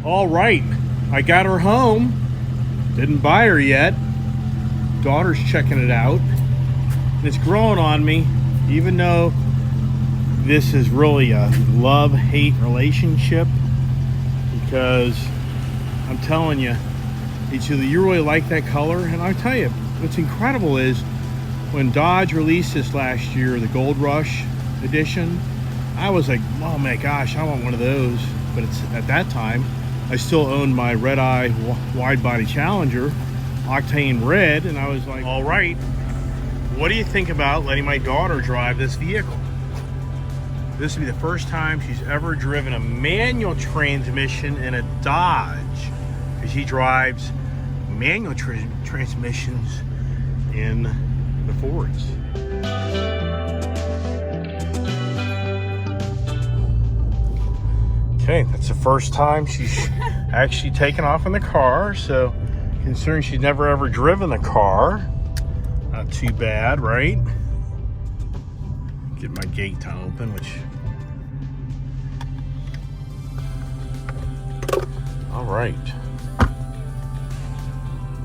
All right, I got her home. Didn't buy her yet. Daughter's checking it out. And it's growing on me, even though this is really a love-hate relationship, because I'm telling you, it's either you really like that color, and I'll tell you, what's incredible is when Dodge released this last year, the Gold Rush edition, I was like, oh my gosh, I want one of those. But it's at that time, I still owned my red eye wide body Challenger, octane red, and I was like, all right, what do you think about letting my daughter drive this vehicle? This will be the first time she's ever driven a manual transmission in a Dodge, because she drives manual transmissions in the Fords. Okay, that's the first time she's actually taken off in the car, so considering she's never ever driven the car, not too bad, right? Get my gate to open, which... All right.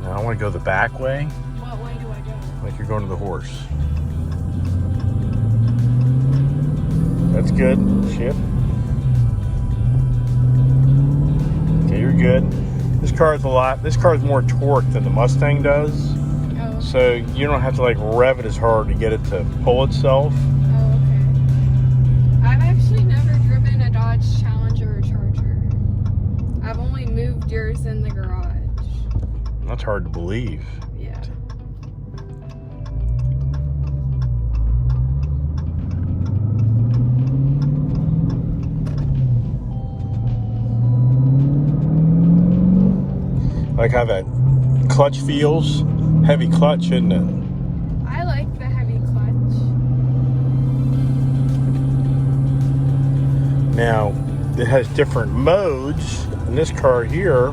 Now I want to go the back way. What way do I go? Like you're going to the horse. That's good. Shift. Okay, you're good. This car's more torque than the Mustang does. Oh. So you don't have to like rev it as hard to get it to pull itself. Oh, okay. I've actually never driven a Dodge Challenger or Charger. I've only moved yours in the garage. That's hard to believe. Yeah. Like how that clutch feels. Heavy clutch, isn't it? I like the heavy clutch. Now, it has different modes. In this car here,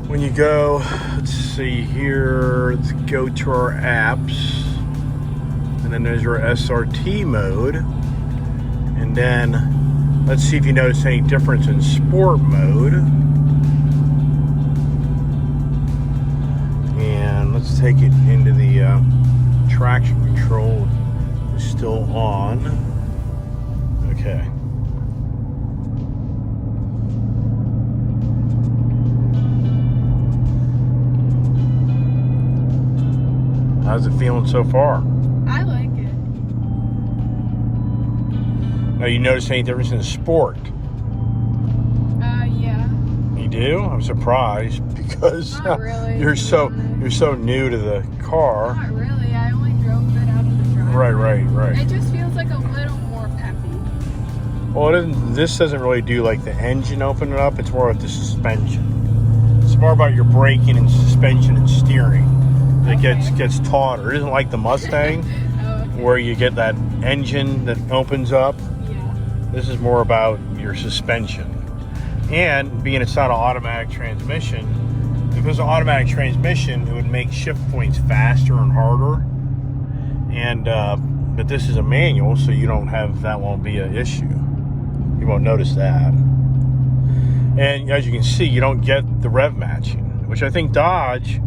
when you go, let's see here, let's go to our apps. And then there's our SRT mode. And then, let's see if you notice any difference in sport mode. And let's take it into the traction control. It's still on. Okay. How's it feeling so far? I like it. Now, you notice any difference in sport? Yeah. You do? I'm surprised because Not really, you're so new to the car. Not really. I only drove it out of the driveway. Right. It just feels like a little more peppy. Well, this doesn't really do like the engine opening up. It's more of the suspension. It's more about your braking and suspension and steering. It gets tauter. It isn't like the Mustang where you get that engine that opens up. Yeah. This is more about your suspension. And being it's not an automatic transmission, if it was an automatic transmission, it would make shift points faster and harder. And but this is a manual, so you don't have that. Won't be an issue. You won't notice that. And as you can see, you don't get the rev matching, which I think Dodge.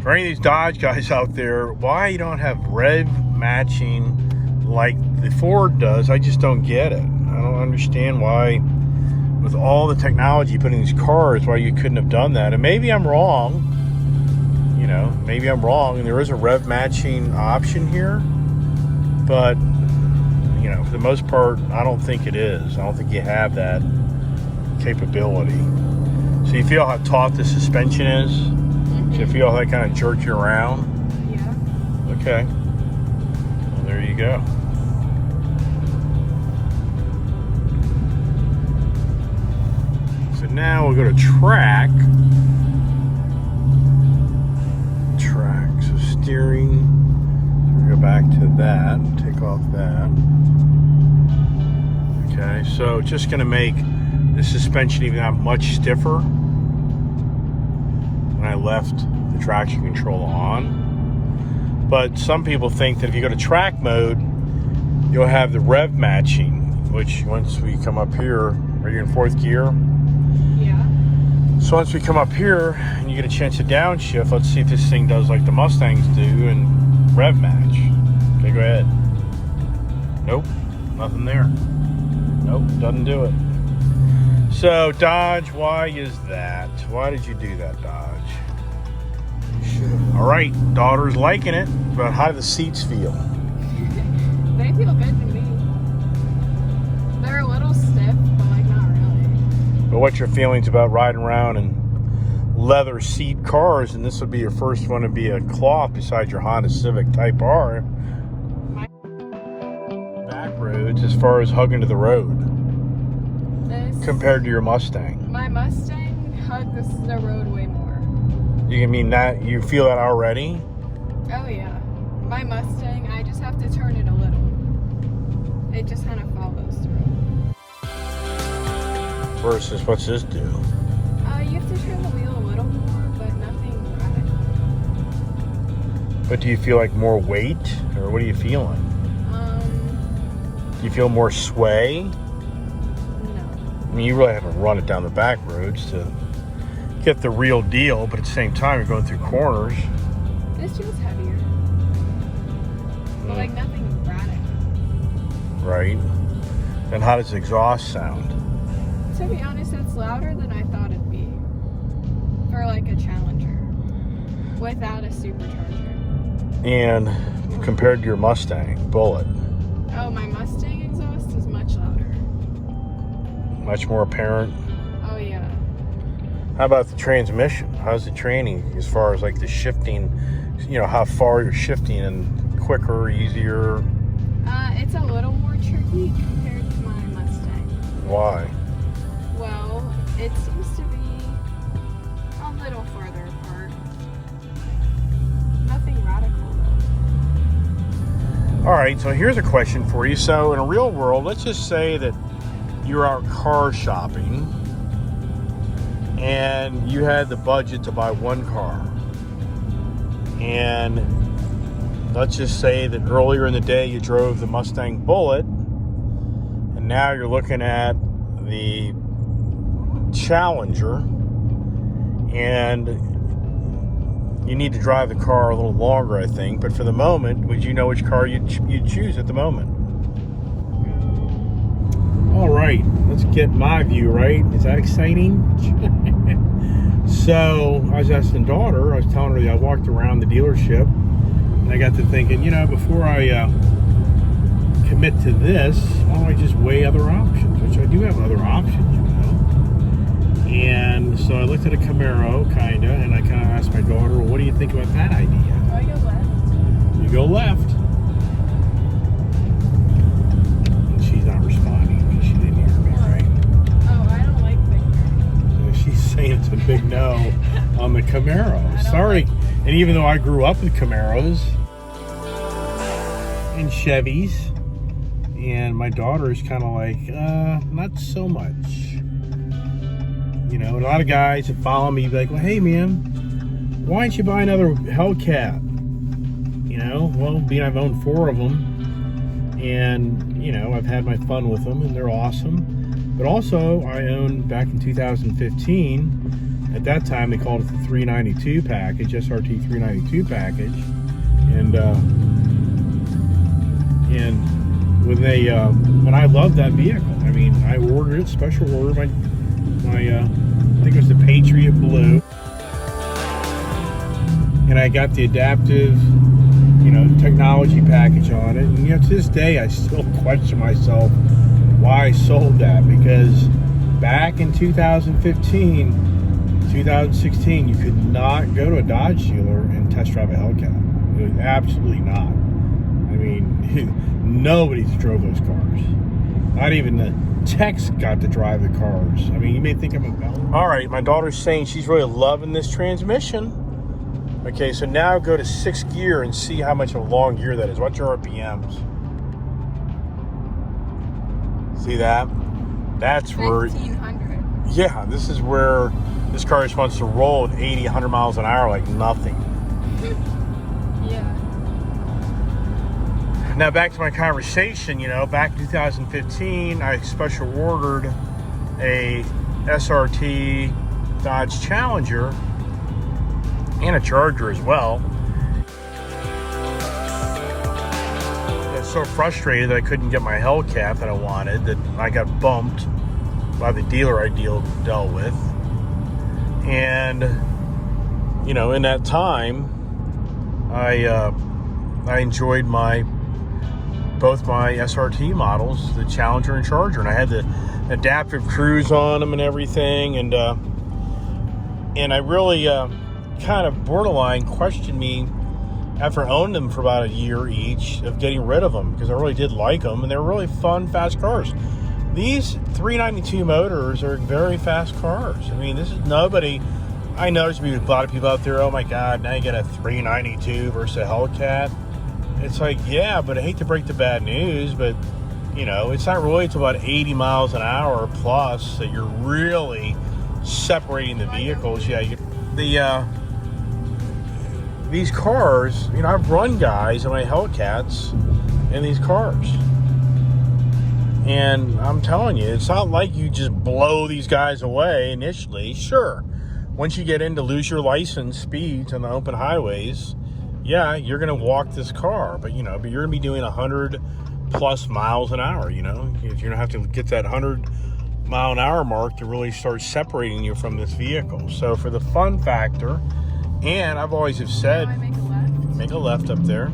For any of these Dodge guys out there, why you don't have rev matching like the Ford does, I just don't get it. I don't understand why, with all the technology you put in these cars, why you couldn't have done that. And maybe I'm wrong. You know, maybe I'm wrong, and there is a rev matching option here. But, you know, for the most part, I don't think it is. I don't think you have that capability. So you feel how taut the suspension is? Do you feel how that kind of jerk you around? Yeah. Okay. Well, there you go. So now we'll go to track. So steering. So we go back to that. Take off that. Okay. So just going to make the suspension even that much stiffer. I left the traction control on. But some people think that if you go to track mode, you'll have the rev matching, which once we come up here, are you in fourth gear? So once we come up here and you get a chance to downshift, let's see if this thing does like the Mustangs do and rev match. Okay, go ahead. Nope, nothing there. Nope, doesn't do it. So Dodge, why is that? Why did you do that, Dodge? All right, daughter's liking it, but how do the seats feel? They feel good to me. They're a little stiff, but like not really. But what's your feelings about riding around in leather seat cars? And this would be your first one to be a cloth besides your Honda Civic Type R. Back roads as far as hugging to the road compared to your Mustang. My Mustang hugs the road way more. You mean that you feel that already? Oh yeah. My Mustang, I just have to turn it a little. It just kind of follows through. Versus what's this do? You have to turn the wheel a little more, but nothing radical. But do you feel like more weight, or what are you feeling? Do you feel more sway? No. I mean, you really haven't run it down the back roads to get the real deal, but at the same time, you're going through corners. This feels heavier. But like nothing radical. Right. And how does the exhaust sound? To be honest, it's louder than I thought it'd be. For like a Challenger. Without a supercharger. And compared to your Mustang Bullet? Oh, my Mustang exhaust is much louder. Much more apparent? Oh, yeah. How about the transmission? How's the training as far as like the shifting, you know, how far you're shifting and quicker, easier? It's a little more tricky compared to my Mustang. Why? Well, it seems to be a little farther apart. Nothing radical though. All right, so here's a question for you. So in a real world, let's just say that you're out car shopping and you had the budget to buy one car. And let's just say that earlier in the day you drove the Mustang Bullet, and now you're looking at the Challenger, and you need to drive the car a little longer, I think. But for the moment, would you know which car you'd choose at the moment? All right, let's get my view right. Is that exciting? So I was asking daughter, I was telling her that I walked around the dealership, and I got to thinking, you know, before I commit to this, why don't I just weigh other options, which I do have other options, you know. And so I looked at a Camaro, kind of, and I kind of asked my daughter, well, what do you think about that idea? Oh, you go left. You go left. And she's not responding because she didn't hear me, right? Oh, I don't like big cars. So she's saying it's a big no on the Camaro. Sorry. Like... And even though I grew up with Camaros and Chevys, and my daughter is kind of like, not so much. You know, and a lot of guys that follow me be like, well, hey, man, why don't you buy another Hellcat? You know, well, being I've owned 4 of them, and, you know, I've had my fun with them, and they're awesome. But also, I owned, back in 2015, at that time, they called it the 392 package, SRT 392 package. And when I loved that vehicle, I mean, I ordered it, special order, my I think it was the Patriot Blue. And I got the adaptive, you know, technology package on it. And, you know, to this day, I still question myself why I sold that, because back in 2015, 2016, you could not go to a Dodge dealer and test drive a Hellcat. It was absolutely not. I mean, nobody drove those cars. Not even the techs got to drive the cars. I mean, you may think I'm a bell. All right, my daughter's saying she's really loving this transmission. Okay, so now go to 6th gear and see how much of a long gear that is. What's your RPMs? See that? That's where... 1,500. Yeah, this is where this car just wants to roll at 80, 100 miles an hour like nothing. Yeah. Now back to my conversation, you know, back in 2015, I special ordered a SRT Dodge Challenger and a Charger as well. I got so frustrated that I couldn't get my Hellcat that I wanted, that I got bumped by the dealer I dealt with. And, you know, in that time, I enjoyed both my SRT models, the Challenger and Charger, and I had the adaptive cruise on them and everything, and I really kind of borderline questioned me after owning them for about a year each of getting rid of them, because I really did like them, and they were really fun, fast cars. These 392 motors are very fast cars. I mean, this is nobody. I know there's a lot of people out there, oh my God, now you get a 392 versus a Hellcat. It's like, yeah, but I hate to break the bad news, but, you know, it's not really until about 80 miles an hour plus that you're really separating the vehicles. Yeah, these cars, you know, I've run guys in my Hellcats in these cars. And I'm telling you, it's not like you just blow these guys away initially. Sure, once you get in to lose your license speeds on the open highways, yeah, you're going to walk this car. But, you know, you're going to be doing 100 plus miles an hour, you know. You're going to have to get that 100 mile an hour mark to really start separating you from this vehicle. So for the fun factor, and I've always have said, make a left up there.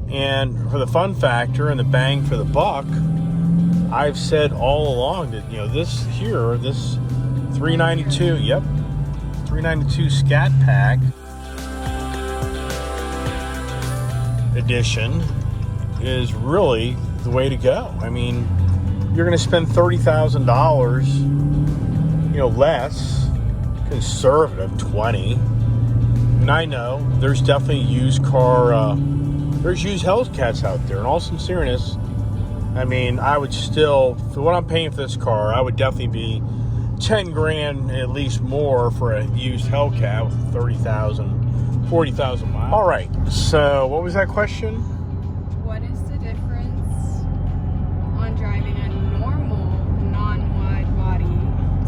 And for the fun factor and the bang for the buck, I've said all along that, you know, this 392, yep, 392 Scat Pack edition is really the way to go. I mean, you're going to spend $30,000, you know, less, conservative 20. And I know there's definitely used Hellcats out there. In all sincereness, I mean, I would still, for what I'm paying for this car, I would definitely be 10 grand at least more for a used Hellcat with 30,000, 40,000 miles. All right, so what was that question? What is the difference on driving a normal non-wide body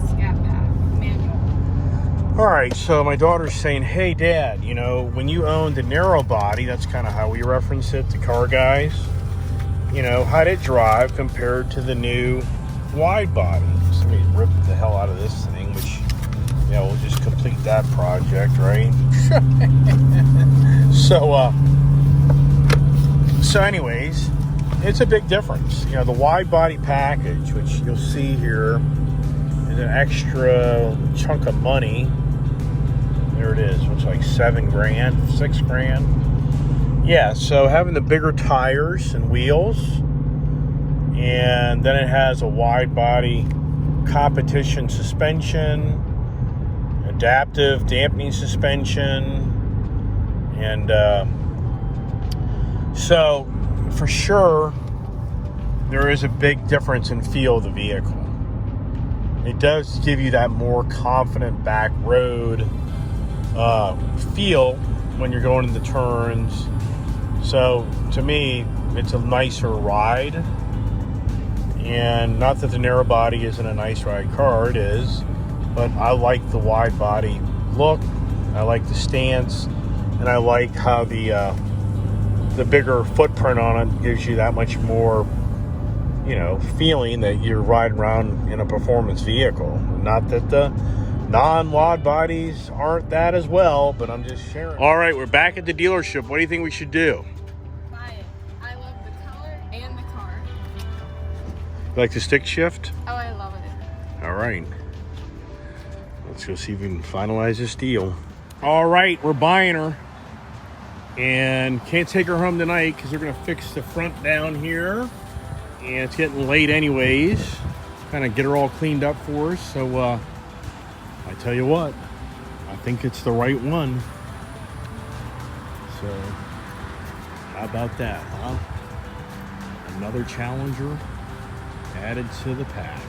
Scat Pack manual? All right, so my daughter's saying, hey, Dad, you know, when you owned the narrow body, that's kind of how we reference it to car guys, you know, how'd it drive compared to the new wide body? So let me rip the hell out of this thing, which, yeah, we'll just complete that project, right? So anyways, it's a big difference. You know, the wide body package, which you'll see here, is an extra chunk of money. There it is, which is like 7 grand, 6 grand. Yeah, so having the bigger tires and wheels, and then it has a wide body competition suspension, adaptive dampening suspension, and so for sure there is a big difference in feel of the vehicle. It does give you that more confident back road feel when you're going into turns. So to me, it's a nicer ride. And not that the narrow body isn't a nice ride car, it is, but I like the wide body look, I like the stance, and I like how the bigger footprint on it gives you that much more, you know, feeling that you're riding around in a performance vehicle. Not that the non-wide bodies aren't that as well, but I'm just sharing. All right, we're back at the dealership. What do you think we should do? Buy it. I love the color and the car. Like the stick shift? Oh, I love it. All right. Let's go see if we can finalize this deal. All right, we're buying her. And can't take her home tonight because they're going to fix the front down here. And it's getting late anyways. Kind of get her all cleaned up for us. So, I tell you what, I think it's the right one. So, how about that, huh? Another Challenger added to the pack.